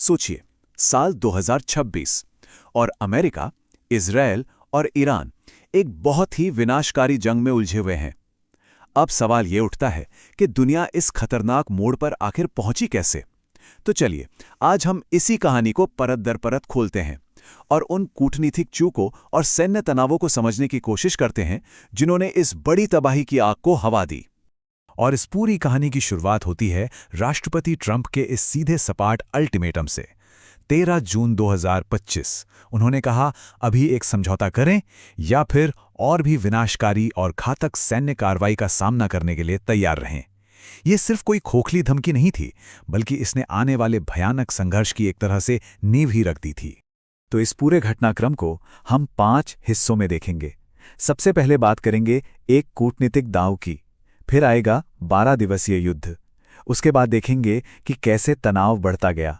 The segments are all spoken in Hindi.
सोचिए, साल 2026 और अमेरिका, इजराइल और ईरान एक बहुत ही विनाशकारी जंग में उलझे हुए हैं। अब सवाल ये उठता है कि दुनिया इस खतरनाक मोड़ पर आखिर पहुंची कैसे? तो चलिए, आज हम इसी कहानी को परत दर परत खोलते हैं और उन कूटनीतिक चूकों और सैन्य तनावों को समझने की कोशिश करते हैं जिन्होंने इस बड़ी तबाही की आग को हवा दी। और इस पूरी कहानी की शुरुआत होती है राष्ट्रपति ट्रंप के इस सीधे सपाट अल्टीमेटम से। 13 जून 2025 उन्होंने कहा, अभी एक समझौता करें या फिर और भी विनाशकारी और घातक सैन्य कार्रवाई का सामना करने के लिए तैयार रहें। ये सिर्फ कोई खोखली धमकी नहीं थी, बल्कि इसने आने वाले भयानक संघर्ष की एक तरह से नींव ही रख दी थी। तो इस पूरे घटनाक्रम को हम 5 हिस्सों में देखेंगे। सबसे पहले बात करेंगे एक कूटनीतिक दांव की, फिर आएगा 12 दिवसीय युद्ध, उसके बाद देखेंगे कि कैसे तनाव बढ़ता गया,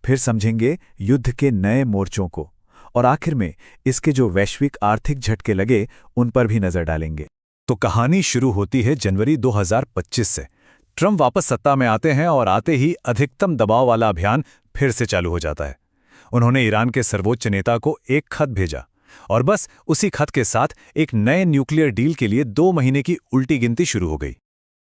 फिर समझेंगे युद्ध के नए मोर्चों को, और आखिर में इसके जो वैश्विक आर्थिक झटके लगे उन पर भी नजर डालेंगे। तो कहानी शुरू होती है जनवरी 2025 से। ट्रंप वापस सत्ता में आते हैं और आते ही अधिकतम दबाव वाला अभियान फिर से चालू हो जाता है। उन्होंने ईरान के सर्वोच्च नेता को एक खत भेजा और बस उसी खत के साथ एक नए न्यूक्लियर डील के लिए 2 महीने की उल्टी गिनती शुरू हो गई।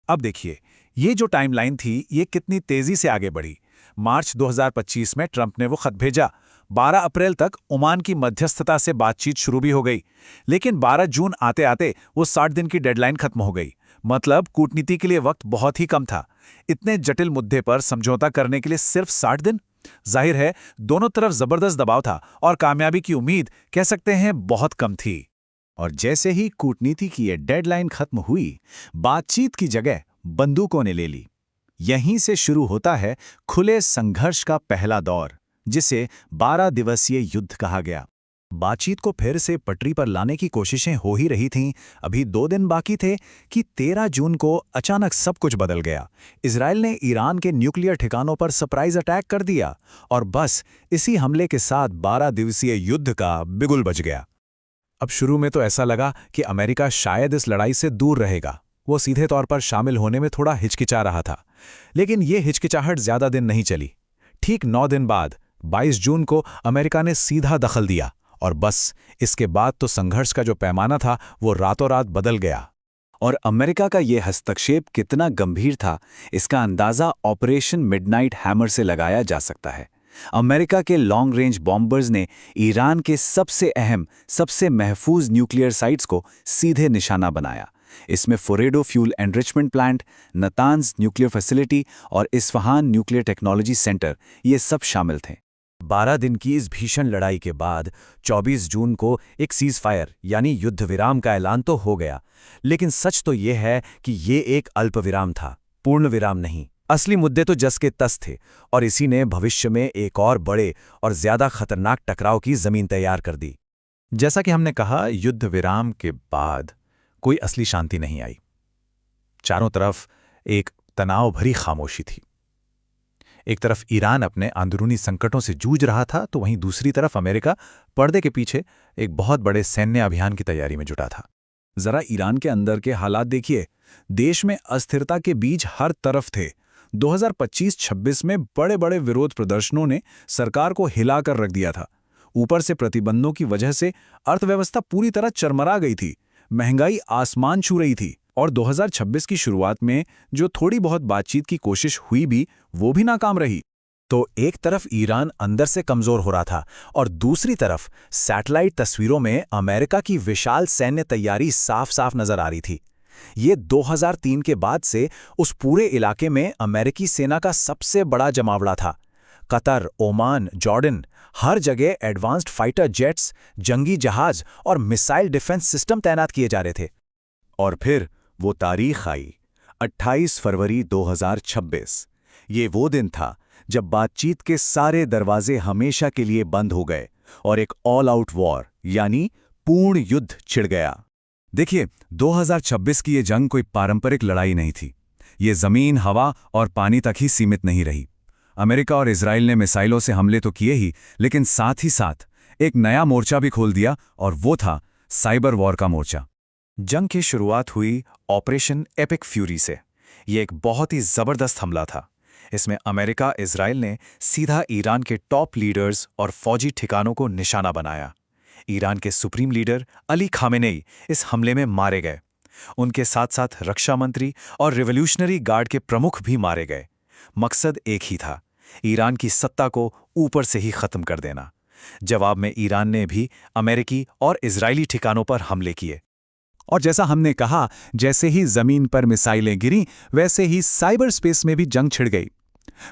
अब देखिए, ये जो टाइमलाइन थी ये कितनी तेजी से आगे बढ़ी। मार्च 2025 में ट्रंप ने वो खत भेजा। 12 अप्रैल तक ओमान की मध्यस्थता से बातचीत शुरू भी हो गई, लेकिन 12 जून आते आते वो 60 दिन की डेडलाइन खत्म हो गई। मतलब कूटनीति के लिए वक्त बहुत ही कम था। इतने जटिल मुद्दे पर समझौता करने के लिए सिर्फ 60 दिन। जाहिर है दोनों तरफ जबरदस्त दबाव था और कामयाबी की उम्मीद कह सकते हैं बहुत कम थी। और जैसे ही कूटनीति की ये डेडलाइन खत्म हुई, बातचीत की जगह बंदूकों ने ले ली। यहीं से शुरू होता है खुले संघर्ष का पहला दौर, जिसे 12 दिवसीय युद्ध कहा गया। बातचीत को फिर से पटरी पर लाने की कोशिशें हो ही रही थीं। अभी 2 दिन बाकी थे कि 13 जून को अचानक सब कुछ बदल गया। इजराइल ने ईरान के न्यूक्लियर ठिकानों पर सरप्राइज अटैक कर दिया और बस इसी हमले के साथ 12 दिवसीय युद्ध का बिगुल बज गया। अब शुरू में तो ऐसा लगा कि अमेरिका शायद इस लड़ाई से दूर रहेगा। वो सीधे तौर पर शामिल होने में थोड़ा हिचकिचा रहा था, लेकिन ये हिचकिचाहट ज्यादा दिन नहीं चली। ठीक 9 दिन बाद 22 जून को अमेरिका ने सीधा दखल दिया और बस इसके बाद तो संघर्ष का जो पैमाना था वो रातों रात बदल गया। और अमेरिका का ये हस्तक्षेप कितना गंभीर था, इसका अंदाजा ऑपरेशन मिडनाइट हैमर से लगाया जा सकता है। अमेरिका के लॉन्ग रेंज बॉम्बर्स ने ईरान के सबसे अहम, सबसे महफूज न्यूक्लियर साइट्स को सीधे निशाना बनाया। इसमें Fordow fuel enrichment plant, Natanz nuclear facility और इस्फहान न्यूक्लियर टेक्नोलॉजी सेंटर, ये सब शामिल थे। 12 दिन की इस भीषण लड़ाई के बाद 24 जून को एक सीज़फायर यानी युद्ध विराम का ऐलान तो हो गया, लेकिन सच तो ये है कि ये एक अल्प विराम था, पूर्ण विराम नहीं। असली मुद्दे तो जस के तस थे और इसी ने भविष्य में एक और बड़े और ज्यादा खतरनाक टकराव की जमीन तैयार कर दी। जैसा कि हमने कहा, युद्ध विराम के बाद कोई असली शांति नहीं आई। चारों तरफ एक तनाव भरी खामोशी थी। एक तरफ ईरान अपने अंदरूनी संकटों से जूझ रहा था, तो वहीं दूसरी तरफ अमेरिका पर्दे के पीछे एक बहुत बड़े सैन्य अभियान की तैयारी में जुटा था। जरा ईरान के अंदर के हालात देखिए। देश में अस्थिरता के बीज हर तरफ थे। 2025-26 में बड़े बड़े विरोध प्रदर्शनों ने सरकार को हिलाकर रख दिया था। ऊपर से प्रतिबंधों की वजह से अर्थव्यवस्था पूरी तरह चरमरा गई थी। महंगाई आसमान छू रही थी और 2026 की शुरुआत में जो थोड़ी बहुत बातचीत की कोशिश हुई भी, वो भी नाकाम रही। तो एक तरफ ईरान अंदर से कमजोर हो रहा था और दूसरी तरफ सैटेलाइट तस्वीरों में अमेरिका की विशाल सैन्य तैयारी साफ साफ नजर आ रही थी। ये 2003 के बाद से उस पूरे इलाके में अमेरिकी सेना का सबसे बड़ा जमावड़ा था। कतर, ओमान, जॉर्डन, हर जगह एडवांस्ड फाइटर जेट्स, जंगी जहाज और मिसाइल डिफेंस सिस्टम तैनात किए जा रहे थे। और फिर वो तारीख आई, 28 फरवरी 2026। ये वो दिन था जब बातचीत के सारे दरवाजे हमेशा के लिए बंद हो गए और एक ऑल आउट वॉर यानी पूर्ण युद्ध छिड़ गया। देखिए, 2026 की ये जंग कोई पारंपरिक लड़ाई नहीं थी। ये जमीन, हवा और पानी तक ही सीमित नहीं रही। अमेरिका और इजराइल ने मिसाइलों से हमले तो किए ही, लेकिन साथ ही साथ एक नया मोर्चा भी खोल दिया और वो था साइबर वॉर का मोर्चा। जंग की शुरुआत हुई ऑपरेशन एपिक फ्यूरी से। ये एक बहुत ही जबरदस्त हमला था। इसमें अमेरिका, इजराइल ने सीधा ईरान के टॉप लीडर्स और फौजी ठिकानों को निशाना बनाया। ईरान के सुप्रीम लीडर अली खामेनेई इस हमले में मारे गए। उनके साथ साथ रक्षा मंत्री और रिवॉल्यूशनरी गार्ड के प्रमुख भी मारे गए। मकसद एक ही था, ईरान की सत्ता को ऊपर से ही खत्म कर देना। जवाब में ईरान ने भी अमेरिकी और इजरायली ठिकानों पर हमले किए। और जैसा हमने कहा, जैसे ही जमीन पर मिसाइलें गिरीं, वैसे ही साइबर स्पेस में भी जंग छिड़ गई।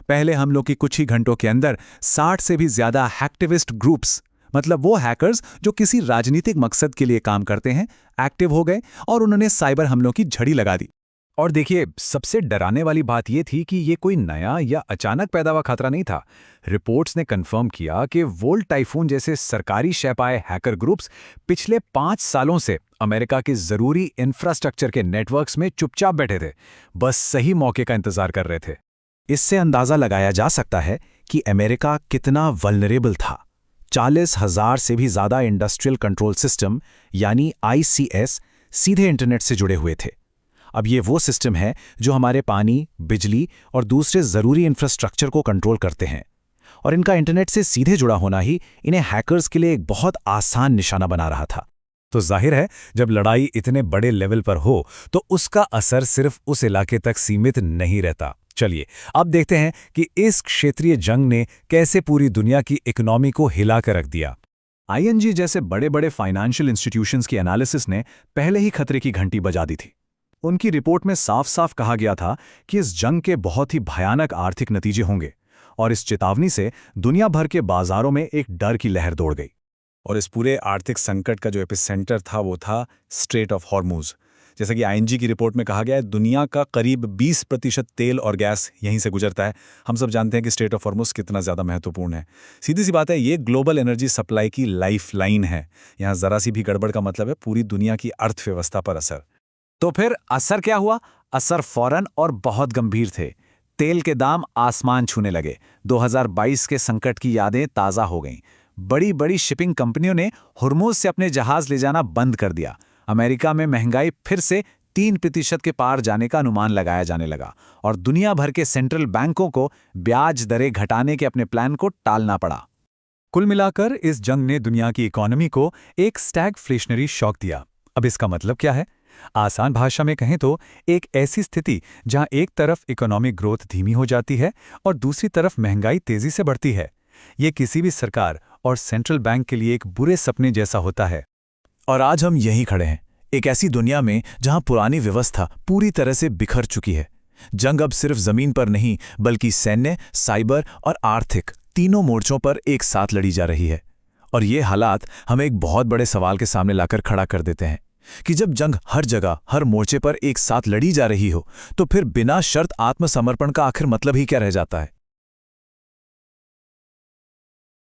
पहले हमलों की कुछ ही घंटों के अंदर 60 से भी ज्यादा हैक्टिविस्ट ग्रुप्स, मतलब वो हैकर्स जो किसी राजनीतिक मकसद के लिए काम करते हैं, एक्टिव हो गए और उन्होंने साइबर हमलों की झड़ी लगा दी। और देखिए, सबसे डराने वाली बात यह थी कि ये कोई नया या अचानक पैदा हुआ खतरा नहीं था। रिपोर्ट्स ने कंफर्म किया कि वोल्ट टाइफून जैसे सरकारी शय पाए हैकर ग्रुप्स पिछले 5 सालों से अमेरिका के जरूरी इंफ्रास्ट्रक्चर के नेटवर्क्स में चुपचाप बैठे थे, बस सही मौके का इंतजार कर रहे थे। इससे अंदाजा लगाया जा सकता है कि अमेरिका कितना वल्नरेबल था। 40,000 से भी ज्यादा इंडस्ट्रियल कंट्रोल सिस्टम यानी ICS सीधे इंटरनेट से जुड़े हुए थे। अब ये वो सिस्टम है जो हमारे पानी, बिजली और दूसरे जरूरी इंफ्रास्ट्रक्चर को कंट्रोल करते हैं, और इनका इंटरनेट से सीधे जुड़ा होना ही इन्हें हैकर्स के लिए एक बहुत आसान निशाना बना रहा था। तो जाहिर है, जब लड़ाई इतने बड़े लेवल पर हो तो उसका असर सिर्फ उस इलाके तक सीमित नहीं रहता। चलिए अब देखते हैं कि इस क्षेत्रीय जंग ने कैसे पूरी दुनिया की इकोनॉमी को हिला कर रख दिया। ING जैसे बड़े बड़े फाइनेंशियल इंस्टीट्यूशंस की एनालिसिस ने पहले ही खतरे की घंटी बजा दी थी। उनकी रिपोर्ट में साफ साफ कहा गया था कि इस जंग के बहुत ही भयानक आर्थिक नतीजे होंगे, और इस चेतावनी से दुनिया भर के बाजारों में एक डर की लहर दौड़ गई। और इस पूरे आर्थिक संकट का जो एपिसेंटर था वो था स्ट्रेट ऑफ हॉर्मुज। जैसा कि ING की रिपोर्ट में कहा गया है, दुनिया का करीब 20% तेल और गैस यहीं से गुजरता है। हम सब जानते हैं कि स्ट्रेट ऑफ हॉर्मुज कितना ज़्यादा महत्वपूर्ण है। सीधी सी बात है, ये ग्लोबल एनर्जी सप्लाई की लाइफ लाइन है। यहाँ ज़रा सी भी गड़बड़ का मतलब है पूरी दुनिया की अर्थव्यवस्था पर असर। तो फिर असर क्या हुआ? असर फौरन और बहुत गंभीर थे। तेल के दाम आसमान छूने लगे। 2022 के संकट की यादें ताज़ा हो गईं। बड़ी बड़ी शिपिंग कंपनियों ने हुर्मुज से अपने जहाज ले जाना बंद कर दिया। अमेरिका में महंगाई फिर से 3% के पार जाने का अनुमान लगाया जाने लगा, और दुनिया भर के सेंट्रल बैंकों को ब्याज दरें घटाने के अपने प्लान को टालना पड़ा। कुल मिलाकर इस जंग ने दुनिया की इकोनॉमी को एक स्टैगफ्लेशनरी शॉक दिया। अब इसका मतलब क्या है? आसान भाषा में कहें तो एक ऐसी स्थिति जहां एक तरफ इकोनॉमिक ग्रोथ धीमी हो जाती है और दूसरी तरफ महंगाई तेजी से बढ़ती है। ये किसी भी सरकार और सेंट्रल बैंक के लिए एक बुरे सपने जैसा होता है। और आज हम यहीं खड़े हैं, एक ऐसी दुनिया में जहां पुरानी व्यवस्था पूरी तरह से बिखर चुकी है। जंग अब सिर्फ जमीन पर नहीं, बल्कि सैन्य, साइबर और आर्थिक तीनों मोर्चों पर एक साथ लड़ी जा रही है। और ये हालात हमें एक बहुत बड़े सवाल के सामने लाकर खड़ा कर देते हैं कि जब जंग हर जगह, हर मोर्चे पर एक साथ लड़ी जा रही हो, तो फिर बिना शर्त आत्मसमर्पण का आखिर मतलब ही क्या रह जाता है?